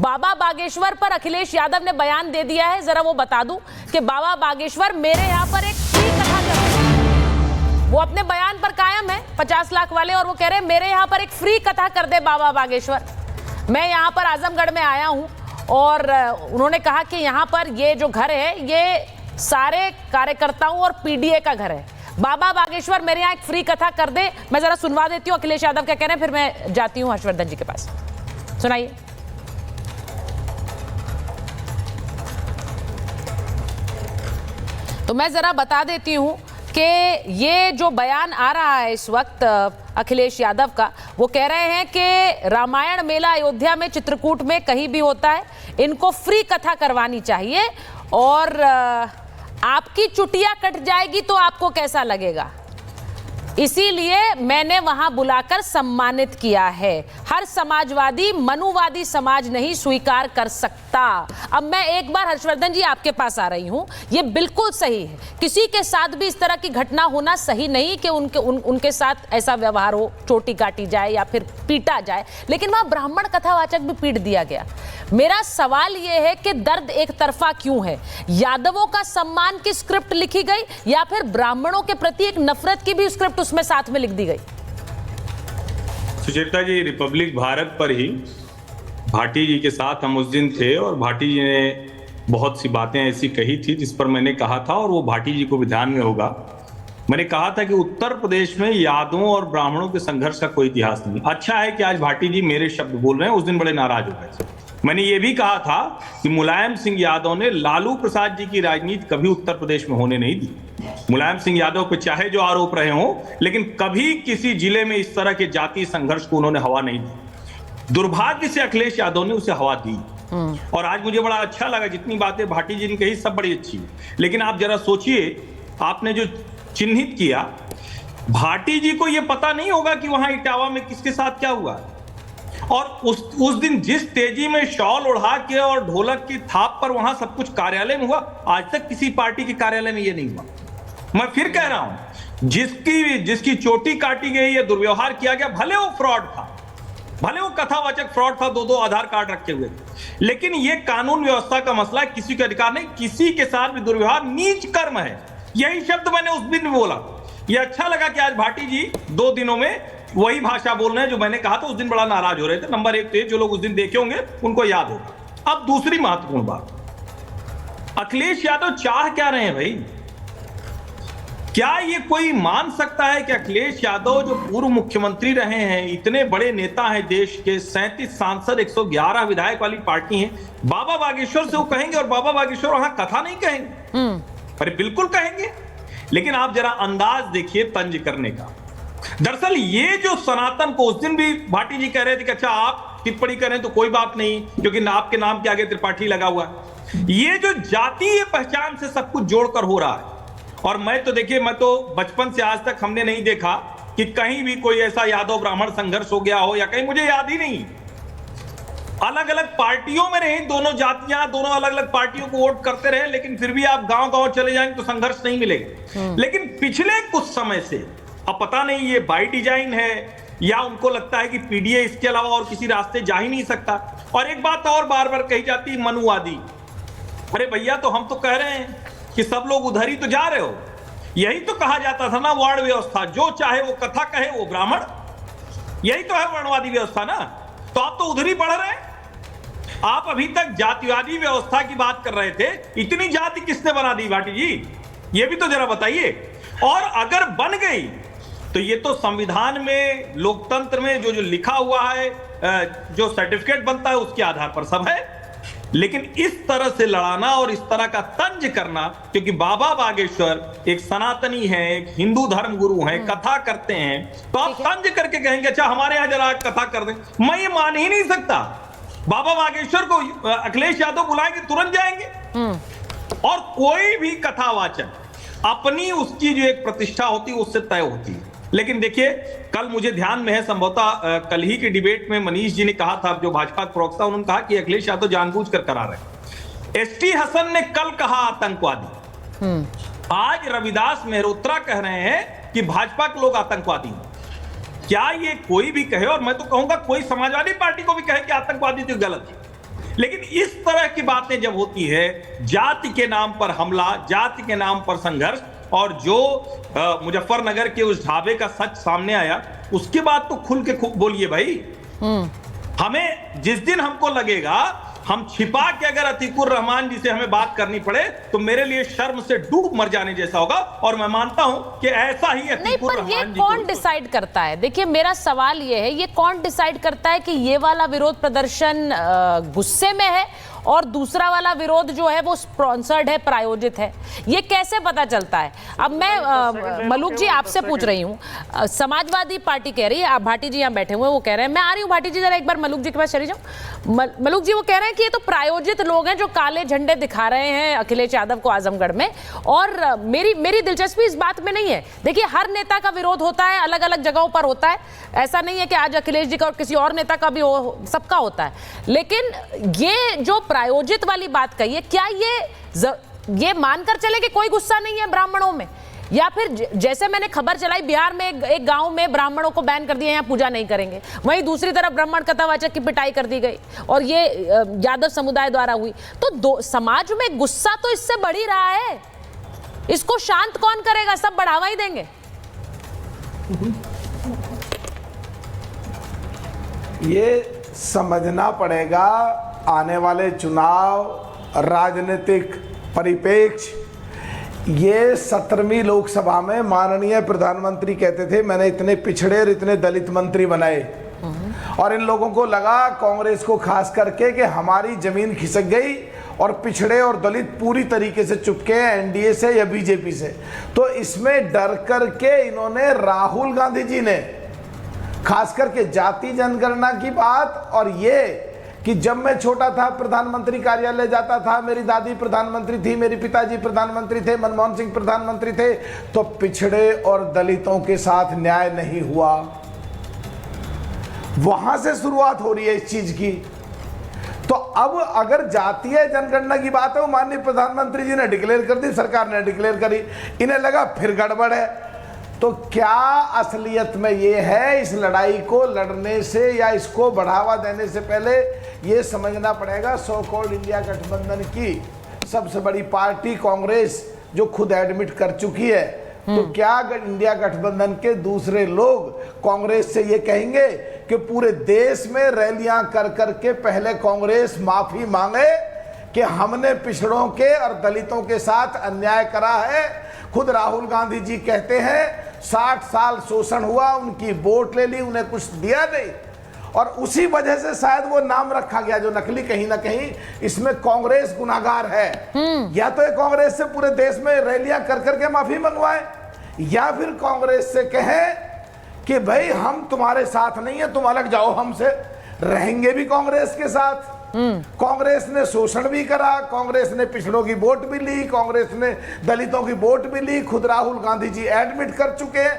बाबा बागेश्वर पर अखिलेश यादव ने बयान दे दिया है। जरा वो बता दूं कि बाबा बागेश्वर मेरे यहां पर एक फ्री कथा कर रहे हैं। वो अपने बयान पर कायम है 50 लाख वाले, और वो कह रहे हैं मेरे यहां पर एक फ्री कथा कर दे बाबा बागेश्वर। मैं यहां पर आजमगढ़ में आया हूं और उन्होंने कहा कि यहां पर ये जो घर है ये सारे कार्यकर्ताओं और पीडीए का घर है। बाबा बागेश्वर मेरे यहाँ एक फ्री कथा कर दे। मैं जरा सुनवा देती हूँ अखिलेश यादव क्या कह रहे हैं, फिर मैं जाती हूँ हर्षवर्धन जी के पास। सुनाइए। तो मैं जरा बता देती हूँ कि ये जो बयान आ रहा है इस वक्त अखिलेश यादव का, वो कह रहे हैं कि रामायण मेला अयोध्या में, चित्रकूट में कहीं भी होता है, इनको फ्री कथा करवानी चाहिए और आपकी चुटिया कट जाएगी तो आपको कैसा लगेगा, इसीलिए मैंने वहां बुलाकर सम्मानित किया है। हर समाजवादी मनुवादी समाज नहीं स्वीकार कर सकता। अब मैं एक बार हर्षवर्धन जी आपके पास आ रही हूं। ये बिल्कुल सही है, किसी के साथ भी इस तरह की घटना होना सही नहीं कि उनके साथ ऐसा व्यवहार हो, चोटी काटी जाए या फिर पीटा जाए, लेकिन वहां ब्राह्मण कथावाचक भी पीट दिया गया। मेरा सवाल यह है कि दर्द एक तरफा क्यों है? यादवों का सम्मान की स्क्रिप्ट लिखी गई या फिर ब्राह्मणों के प्रति एक नफरत की भी स्क्रिप्ट उसमें साथ में लिख दी गई? सुचेता जी, रिपब्लिक भारत पर ही भाटी जी के साथ हम उस दिन थे और भाटी जी ने बहुत सी बातें ऐसी कही थी जिस पर मैंने कहा था, और वो भाटी जी को भी ध्यान में होगा, मैंने कहा था कि उत्तर प्रदेश में यादवों और ब्राह्मणों के संघर्ष का कोई इतिहास नहीं। अच्छा है कि आज भाटी जी मेरे शब्द बोल रहे हैं, उस दिन बड़े नाराज हो गए थे। मैंने ये भी कहा था कि मुलायम सिंह यादव ने लालू प्रसाद जी की राजनीति कभी उत्तर प्रदेश में होने नहीं दी। मुलायम सिंह यादव पे चाहे जो आरोप रहे हों, लेकिन कभी किसी जिले में इस तरह के जातीय संघर्ष को उन्होंने हवा नहीं दी। दुर्भाग्य से अखिलेश यादव ने उसे हवा दी। और आज मुझे बड़ा अच्छा लगा, जितनी बातें भाटी जी ने कही सब बड़ी अच्छी है, लेकिन आप जरा सोचिए, आपने जो चिन्हित किया, भाटी जी को यह पता नहीं होगा कि वहां इटावा में किसके साथ क्या हुआ। और उस दिन जिस तेजी में शॉल उड़ा के और ढोलक की थाप पर वहां सब कुछ कार्यालय में हुआ, आज तक किसी पार्टी के कार्यालय में यह नहीं हुआ। मैं फिर कह रहा हूं, जिसकी चोटी काटी गई या दुर्व्यवहार किया गया, भले वो फ्रॉड था, भले वो कथावाचक फ्रॉड था, दो आधार कार्ड रखे हुए थे, लेकिन ये कानून व्यवस्था का मसला है, किसी का अधिकार नहीं, किसी के साथ भी दुर्व्यवहार नीच कर्म है। यही शब्द मैंने उस दिन भी बोला। ये अच्छा लगा कि आज भाटी जी 2 दिनों में वही भाषा बोल रहे हैं जो मैंने कहा था। उस दिन बड़ा नाराज हो रहे थे। नंबर 1 तो जो लोग उस दिन देखे होंगे उनको याद होगा। अब दूसरी महत्वपूर्ण बात, अखिलेश यादव चाह क्या रहे हैं भाई? क्या ये कोई मान सकता है कि अखिलेश यादव जो पूर्व मुख्यमंत्री रहे हैं, इतने बड़े नेता हैं देश के, 37 सांसद, 111 विधायक वाली पार्टी है, बाबा बागेश्वर से वो कहेंगे और बाबा बागेश्वर वहां कथा नहीं कहेंगे? अरे बिल्कुल कहेंगे। लेकिन आप जरा अंदाज देखिए तंज करने का। दरअसल ये जो सनातन को, उस दिन भी भाटी जी कह रहे थे कि अच्छा आप टिप्पणी करें तो कोई बात नहीं क्योंकि आपके नाम के आगे त्रिपाठी लगा हुआ है। ये जो जातीय पहचान से सब कुछ जोड़कर हो रहा है, और मैं तो देखिए, मैं तो बचपन से आज तक हमने नहीं देखा कि कहीं भी कोई ऐसा यादव ब्राह्मण संघर्ष हो गया हो, या कहीं मुझे याद ही नहीं। अलग अलग पार्टियों में रहे दोनों जातियां, दोनों अलग अलग पार्टियों को वोट करते रहे, लेकिन फिर भी आप गांव गांव चले जाएंगे तो संघर्ष नहीं मिलेगा। लेकिन पिछले कुछ समय से, अब पता नहीं ये बाय डिजाइन है या उनको लगता है कि पीडीए इसके अलावा और किसी रास्ते जा ही नहीं सकता। और एक बात और बार बार कही जाती है, मनुवादी। अरे भैया, तो हम तो कह रहे हैं कि सब लोग उधर ही तो जा रहे हो। यही तो कहा जाता था ना, वार्ड व्यवस्था, जो चाहे वो कथा कहे वो ब्राह्मण, यही तो है वर्णवादी व्यवस्था ना। तो आप तो उधर ही बढ़ रहे हैं। आप अभी तक जातिवादी व्यवस्था की बात कर रहे थे, इतनी जाति किसने बना दी भाटी जी? ये भी तो जरा बताइए। और अगर बन गई तो ये तो संविधान में, लोकतंत्र में जो लिखा हुआ है, जो सर्टिफिकेट बनता है उसके आधार पर सब है। लेकिन इस तरह से लड़ाना और इस तरह का तंज करना, क्योंकि बाबा बागेश्वर एक सनातनी है, एक हिंदू धर्म गुरु हैं, कथा करते हैं, तो आप तंज करके कहेंगे अच्छा हमारे यहां जरा कथा कर दें, मैं ये मान ही नहीं सकता। बाबा बागेश्वर को अखिलेश यादव बुलाएंगे तुरंत जाएंगे। और कोई भी कथावाचक अपनी उसकी जो एक प्रतिष्ठा होती है उससे तय होती है। लेकिन देखिए, कल मुझे ध्यान में है, संभवतः कल ही की डिबेट में मनीष जी ने कहा था, जो भाजपा के प्रवक्ता, उन्होंने कहा कि अखिलेश यादव जानबूझकर करा रहे। एसटी हसन ने कल कहा आतंकवादी, आज रविदास मेहरोत्रा कह रहे हैं कि भाजपा के लोग आतंकवादी हैं। क्या ये कोई भी कहे, और मैं तो कहूंगा कोई समाजवादी पार्टी को भी कहे कि आतंकवादी तो गलत है, लेकिन इस तरह की बातें जब होती है, जाति के नाम पर हमला, जाति के नाम पर संघर्ष, और जो मुजफ्फरनगर के उस ढाबे का सच सामने आया, उसके बाद तो खुल के बोलिए भाई। हमें जिस दिन हमको लगेगा हम छिपा के अगर अतीकुर रहमान जी से हमें बात करनी पड़े तो मेरे लिए शर्म से डूब मर जाने जैसा होगा, और मैं मानता हूं कि ऐसा ही अतीकुर रहमान जी। नहीं, पर ये कौन डिसाइड करता है? देखिए, मेरा सवाल ये है, ये कौन डिसाइड करता है कि ये वाला विरोध प्रदर्शन गुस्से में है और दूसरा वाला विरोध जो है वो स्पॉन्सर्ड है, प्रायोजित है? ये कैसे पता चलता है? अब मैं मलूक जी आपसे पूछ रही हूँ, समाजवादी पार्टी कह रही है, आप भाटी जी यहाँ बैठे हुए हैं, वो कह रहे हैं, मैं आ रही हूँ भाटी जी, जरा एक बार मलूक जी के पास चली जाऊँ। मलूक जी वो कह रहे हैं कि ये तो प्रायोजित लोग हैं जो काले झंडे दिखा रहे हैं अखिलेश यादव को आजमगढ़ में, और मेरी दिलचस्पी इस बात में नहीं है। देखिए, हर नेता का विरोध होता है, अलग अलग जगहों पर होता है, ऐसा नहीं है कि आज अखिलेश जी का और किसी और नेता का भी हो, सबका होता है। लेकिन ये जो प्रायोजित वाली बात कही है, क्या ये मानकर चले कि कोई गुस्सा नहीं है ब्राह्मणों में? या फिर जैसे मैंने खबर चलाई, बिहार में एक गांव में ब्राह्मणों को बैन कर दिया, यहाँ पूजा नहीं करेंगे, वहीं दूसरी तरफ ब्राह्मण कथावाचक की पिटाई कर दी गई, और ये यादव समुदाय द्वारा हुई। तो समाज में गुस्सा तो इससे बढ़ ही रहा है, इसको शांत कौन करेगा? सब बढ़ावा ही देंगे। ये समझना पड़ेगा आने वाले चुनाव, राजनीतिक परिप्रेक्ष्य। ये 17वीं लोकसभा में माननीय प्रधानमंत्री कहते थे मैंने इतने पिछड़े और इतने दलित मंत्री बनाए, और इन लोगों को लगा, कांग्रेस को खास करके, कि हमारी जमीन खिसक गई और पिछड़े और दलित पूरी तरीके से चुपके हैं एनडीए से या बीजेपी से। तो इसमें डर करके इन्होंने, राहुल गांधी जी ने खास करके जाति जनगणना की बात, और ये कि जब मैं छोटा था प्रधानमंत्री कार्यालय जाता था, मेरी दादी प्रधानमंत्री थी, मेरे पिताजी प्रधानमंत्री थे, मनमोहन सिंह प्रधानमंत्री थे, तो पिछड़े और दलितों के साथ न्याय नहीं हुआ। वहां से शुरुआत हो रही है इस चीज की। तो अब अगर जातीय जनगणना की बात है, वो माननीय प्रधानमंत्री जी ने डिक्लेयर कर दी, सरकार ने डिक्लेयर करी, इन्हें लगा फिर गड़बड़ है। तो क्या असलियत में ये है, इस लड़ाई को लड़ने से या इसको बढ़ावा देने से पहले ये समझना पड़ेगा, सो कॉल्ड इंडिया गठबंधन की सबसे बड़ी पार्टी कांग्रेस जो खुद एडमिट कर चुकी है, तो क्या इंडिया गठबंधन के दूसरे लोग कांग्रेस से ये कहेंगे कि पूरे देश में रैलियां कर करके पहले कांग्रेस माफी मांगे कि हमने पिछड़ों के और दलितों के साथ अन्याय करा है? खुद राहुल गांधी जी कहते हैं 60 साल शोषण हुआ, उनकी वोट ले ली, उन्हें कुछ दिया नहीं, और उसी वजह से शायद वो नाम रखा गया जो नकली। कहीं ना कहीं इसमें कांग्रेस गुनाहगार है। या तो ये कांग्रेस से पूरे देश में रैलियां कर करके माफी मंगवाए, या फिर कांग्रेस से कहें कि भाई हम तुम्हारे साथ नहीं है, तुम अलग जाओ हमसे। रहेंगे भी कांग्रेस के साथ। कांग्रेस ने शोषण भी करा, कांग्रेस ने पिछड़ों की वोट भी ली, कांग्रेस ने दलितों की वोट भी ली, खुद राहुल गांधी जी एडमिट कर चुके हैं।